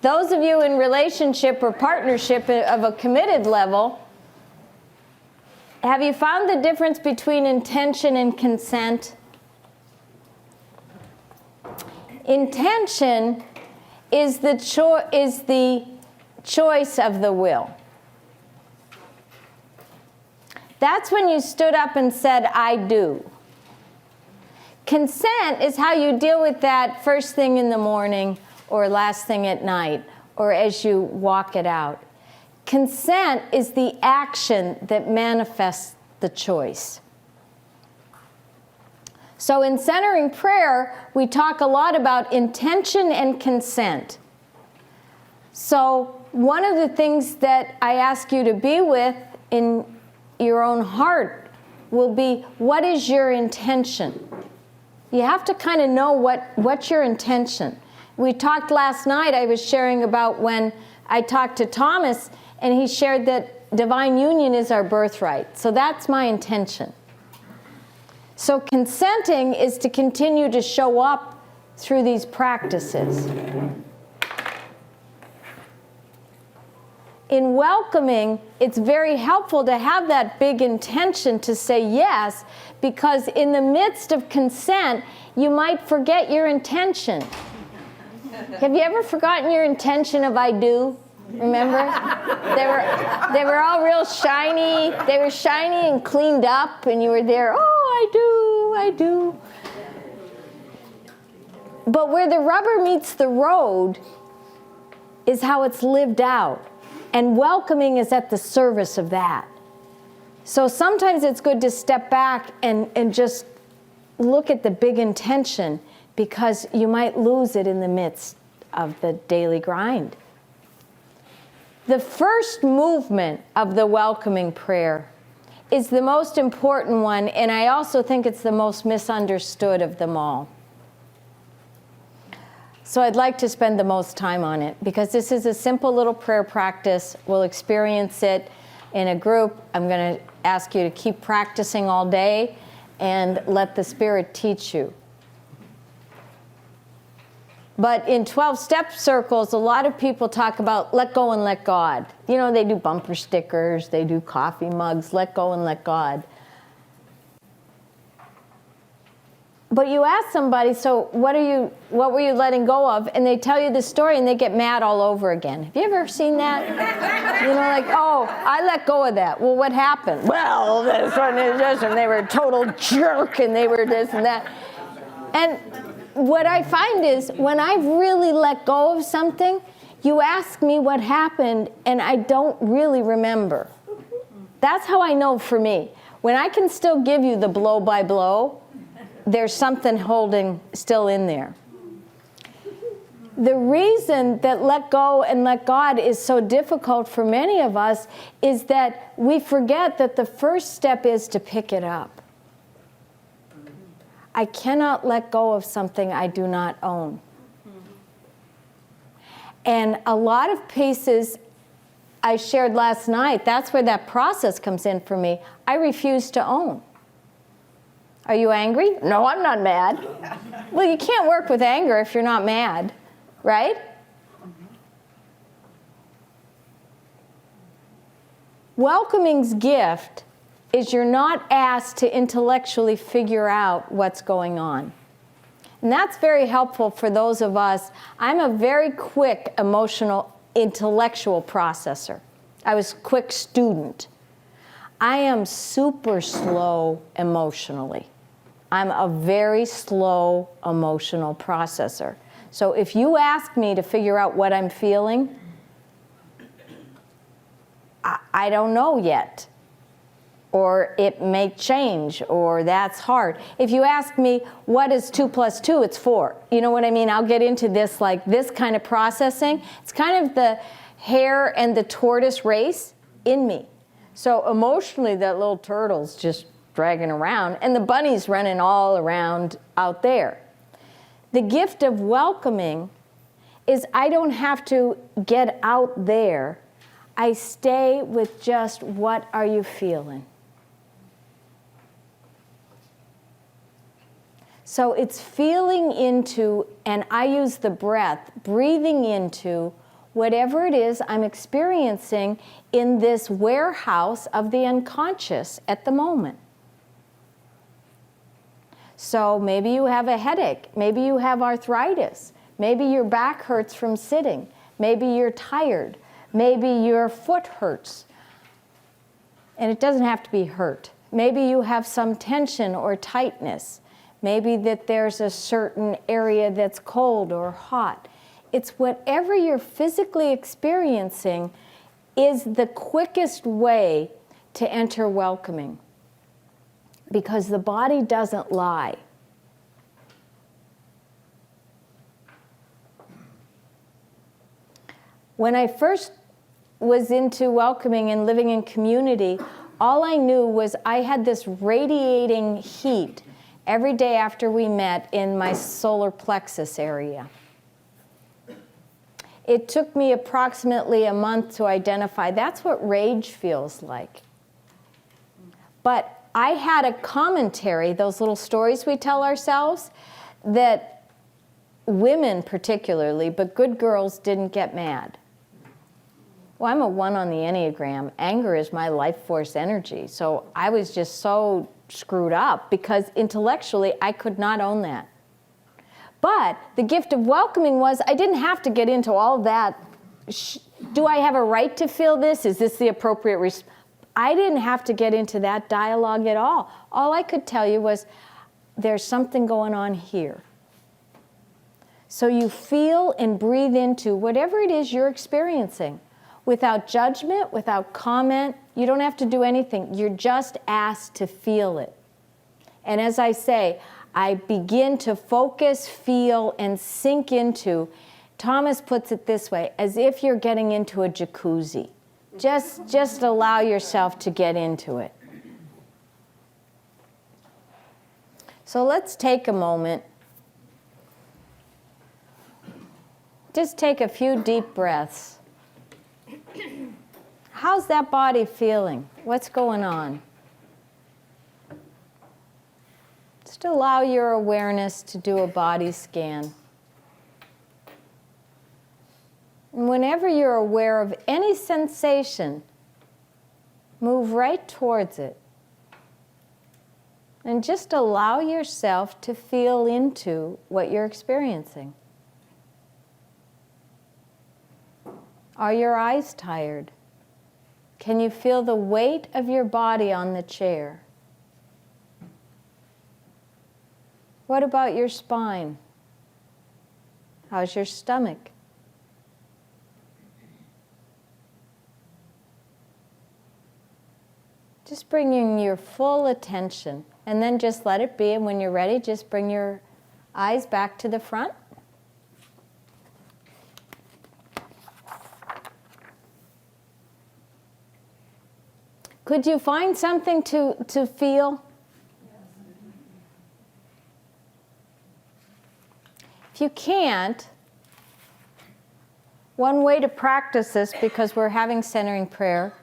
Those of you in relationship or partnership of a committed level, have you found the difference between intention and consent? Intention is the choice of the will. That's when you stood up and said, I do. Consent is how you deal with that first thing in the morning or last thing at night or as you walk it out. Consent is the action that manifests the choice. So in centering prayer, we talk a lot about intention and consent. So one of the things that I ask you to be with in your own heart will be, what is your intention? You have to kind of know what's your intention. We talked last night, I was sharing about when I talked to Thomas, and he shared that divine union is our birthright. So that's my intention. So consenting is to continue to show up through these practices. In welcoming, it's very helpful to have that big intention to say yes, because in the midst of consent, you might forget your intention. Have you ever forgotten your intention of I do? Remember? They were all real shiny. They were shiny and cleaned up, and you were there, oh, I do. But where the rubber meets the road is how it's lived out. And welcoming is at the service of that. So sometimes it's good to step back and just look at the big intention, because you might lose it in the midst of the daily grind. The first movement of the welcoming prayer is the most important one, and I also think it's the most misunderstood of them all. So I'd like to spend the most time on it, because this is a simple little prayer practice. We'll experience it in a group. I'm going to ask you to keep practicing all day and let the Spirit teach you. But in 12-step circles, a lot of people talk about let go and let God. You know, they do bumper stickers, they do coffee mugs, let go and let God. But you ask somebody, so what were you letting go of? And they tell you the story and they get mad all over again. Have you ever seen that? You know, like, oh, I let go of that. Well, what happened? Well, this one is this, and they were a total jerk, and they were this and that. And what I find is when I've really let go of something, you ask me what happened, and I don't really remember. That's how I know for me. When I can still give you the blow by blow, there's something holding still in there. The reason that let go and let God is so difficult for many of us is that we forget that the first step is to pick it up. I cannot let go of something I do not own. And a lot of pieces I shared last night, that's where that process comes in for me. I refuse to own. Are you angry? No, I'm not mad. Well, you can't work with anger if you're not mad, right? Welcoming's gift is you're not asked to intellectually figure out what's going on. And that's very helpful for those of us. I'm a very quick emotional, intellectual processor. I was a quick student. I am super slow emotionally. I'm a very slow emotional processor. So if you ask me to figure out what I'm feeling, I don't know yet. Or it may change, or that's hard. If you ask me, what is 2 + 2? It's 4. You know what I mean? I'll get into this, like this kind of processing. It's kind of the hare and the tortoise race in me. So emotionally, that little turtle's just dragging around, and the bunny's running all around out there. The gift of welcoming is I don't have to get out there. I stay with just what are you feeling. So it's feeling into, and I use the breath, breathing into whatever it is I'm experiencing in this warehouse of the unconscious at the moment. So maybe you have a headache, maybe you have arthritis, maybe your back hurts from sitting, maybe you're tired, maybe your foot hurts. And it doesn't have to be hurt. Maybe you have some tension or tightness. Maybe that there's a certain area that's cold or hot. It's whatever you're physically experiencing is the quickest way to enter welcoming, because the body doesn't lie. When I first was into welcoming and living in community, all I knew was I had this radiating heat every day after we met in my solar plexus area. It took me approximately a month to identify that's what rage feels like. But I had a commentary, those little stories we tell ourselves, that women particularly, but good girls didn't get mad. Well, I'm a 1 on the Enneagram. Anger is my life force energy. So I was just so screwed up because intellectually I could not own that. But the gift of welcoming was I didn't have to get into all that. Do I have a right to feel this? Is this the appropriate response? I didn't have to get into that dialogue at all. All I could tell you was there's something going on here. So you feel and breathe into whatever it is you're experiencing without judgment, without comment. You don't have to do anything. You're just asked to feel it. And as I say, I begin to focus, feel, and sink into, Thomas puts it this way, as if you're getting into a jacuzzi. Just allow yourself to get into it. So let's take a moment. Just take a few deep breaths. How's that body feeling? What's going on? Just allow your awareness to do a body scan. And whenever you're aware of any sensation, move right towards it. And just allow yourself to feel into what you're experiencing. Are your eyes tired? Can you feel the weight of your body on the chair? What about your spine? How's your stomach? Just bringing your full attention, and then just let it be, and when you're ready, just bring your eyes back to the front. Could you find something to feel? If you can't, one way to practice this, because we're having centering prayer,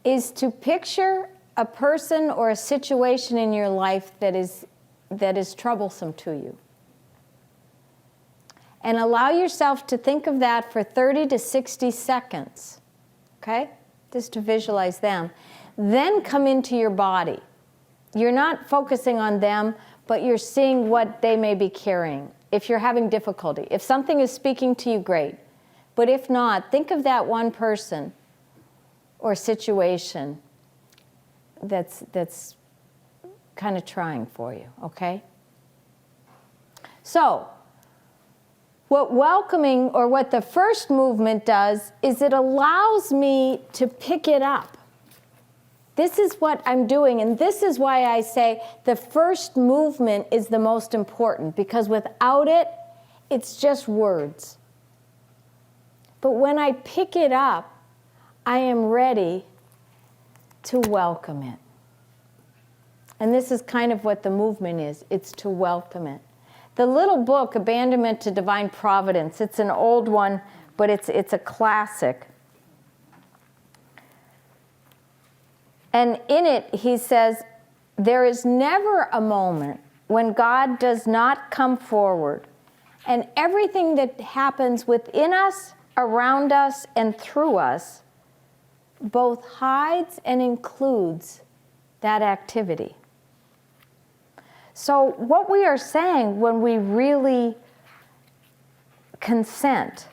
is to picture a person or a situation in your life that is troublesome to you. And allow yourself to think of that for 30 to 60 seconds, okay? Just to visualize them. Then come into your body. You're not focusing on them, but you're seeing what they may be carrying. If you're having difficulty, if something is speaking to you, great. But if not, think of that one person or situation that's kind of trying for you, okay? So, what welcoming, or what the first movement does, is it allows me to pick it up. This is what I'm doing, and this is why I say the first movement is the most important, because without it, it's just words. But when I pick it up, I am ready to welcome it. And this is kind of what the movement is. It's to welcome it. The little book, Abandonment to Divine Providence, it's an old one, but it's a classic. And in it, he says, there is never a moment when God does not come forward, and everything that happens within us, around us, and through us both hides and includes that activity. So what we are saying when we really consent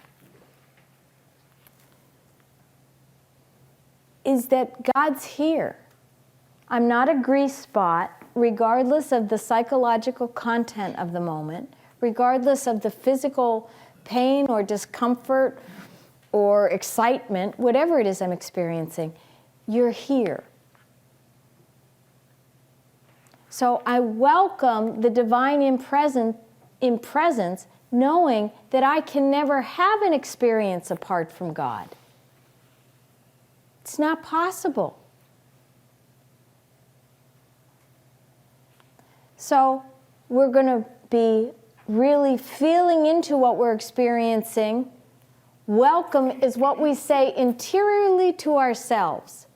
is that God's here. I'm not a grease spot, regardless of the psychological content of the moment, regardless of the physical pain or discomfort or excitement, whatever it is I'm experiencing. You're here. So I welcome the divine in presence, knowing that I can never have an experience apart from God. It's not possible. So we're going to be really feeling into what we're experiencing. Welcome is what we say interiorly to ourselves.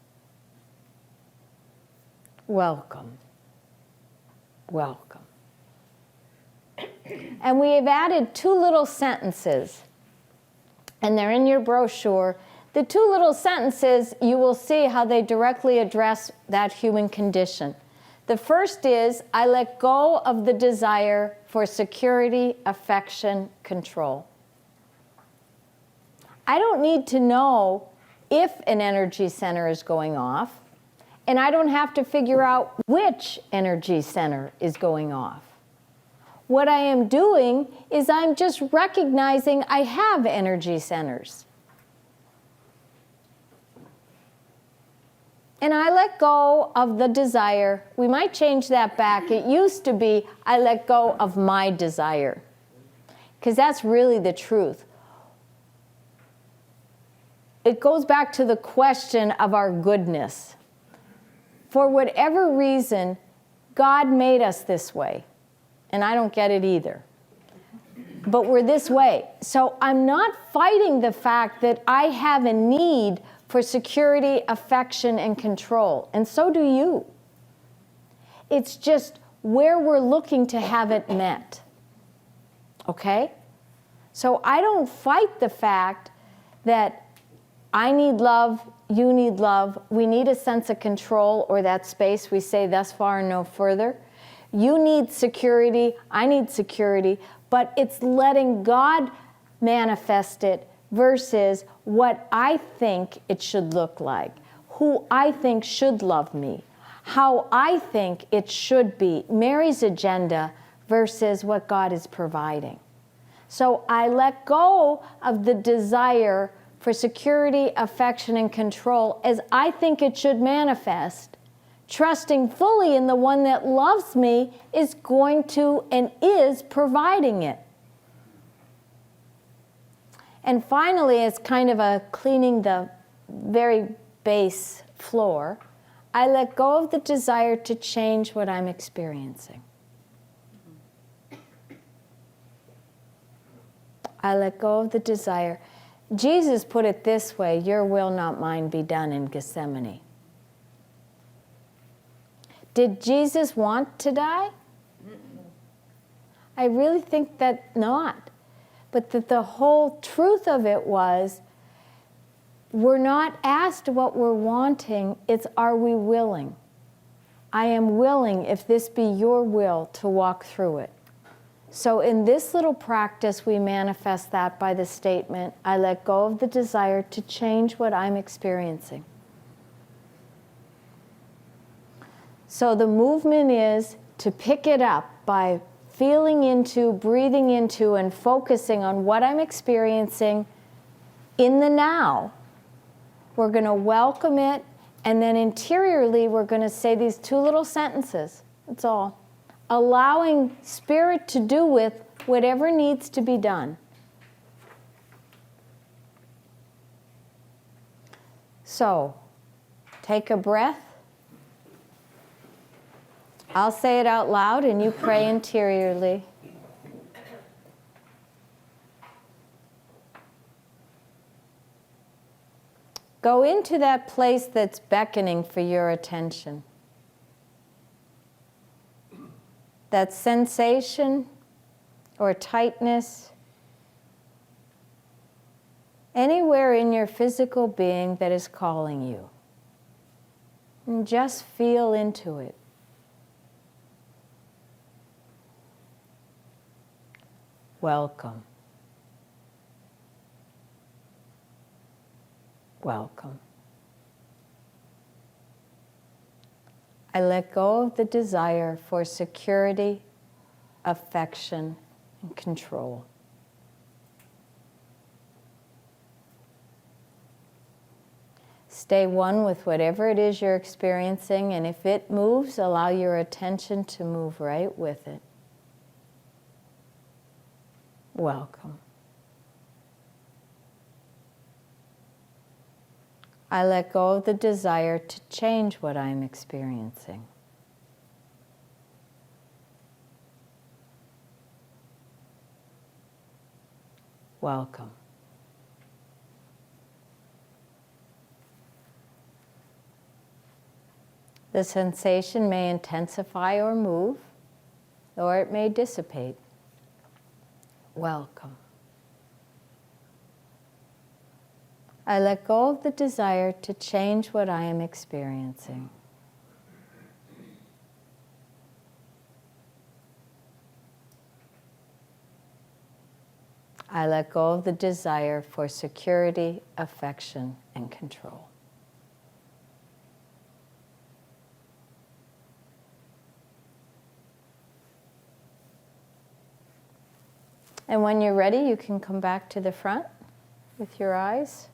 Welcome. Welcome. And we have added 2 little sentences, and they're in your brochure. The 2 little sentences, you will see how they directly address that human condition. The first is, I let go of the desire for security, affection, control. I don't need to know if an energy center is going off, and I don't have to figure out which energy center is going off. What I am doing is I'm just recognizing I have energy centers. And I let go of the desire. We might change that back. It used to be, I let go of my desire. Because that's really the truth. It goes back to the question of our goodness. For whatever reason, God made us this way. And I don't get it either. But we're this way. So I'm not fighting the fact that I have a need for security, affection, and control. And so do you. It's just where we're looking to have it met. Okay? So I don't fight the fact that I need love, you need love, we need a sense of control, or that space we say thus far and no further. You need security, I need security, but it's letting God manifest it versus what I think it should look like, who I think should love me, how I think it should be, Mary's agenda versus what God is providing. So I let go of the desire for security, affection, and control as I think it should manifest, trusting fully in the one that loves me is going to and is providing it. And finally, as kind of a cleaning the very base floor, I let go of the desire to change what I'm experiencing. I let go of the desire. Jesus put it this way, your will, not mine, be done in Gethsemane. Did Jesus want to die? I really think that not. But that the whole truth of it was, we're not asked what we're wanting, it's are we willing? I am willing, if this be your will, to walk through it. So in this little practice, we manifest that by the statement, I let go of the desire to change what I'm experiencing. So the movement is to pick it up by feeling into, breathing into, and focusing on what I'm experiencing in the now. We're going to welcome it, and then interiorly we're going to say these 2 little sentences. That's all. Allowing Spirit to do with whatever needs to be done. So, take a breath. I'll say it out loud and you pray interiorly. Go into that place that's beckoning for your attention. that sensation or tightness anywhere in your physical being that is calling you. And just feel into it. Welcome. Welcome. I let go of the desire for security, affection, and control. Stay one with whatever it is you're experiencing, and if it moves, allow your attention to move right with it. Welcome. I let go of the desire to change what I'm experiencing. Welcome. The sensation may intensify or move, or it may dissipate. Welcome. I let go of the desire to change what I am experiencing. I let go of the desire for security, affection, and control. And when you're ready, you can come back to the front with your eyes.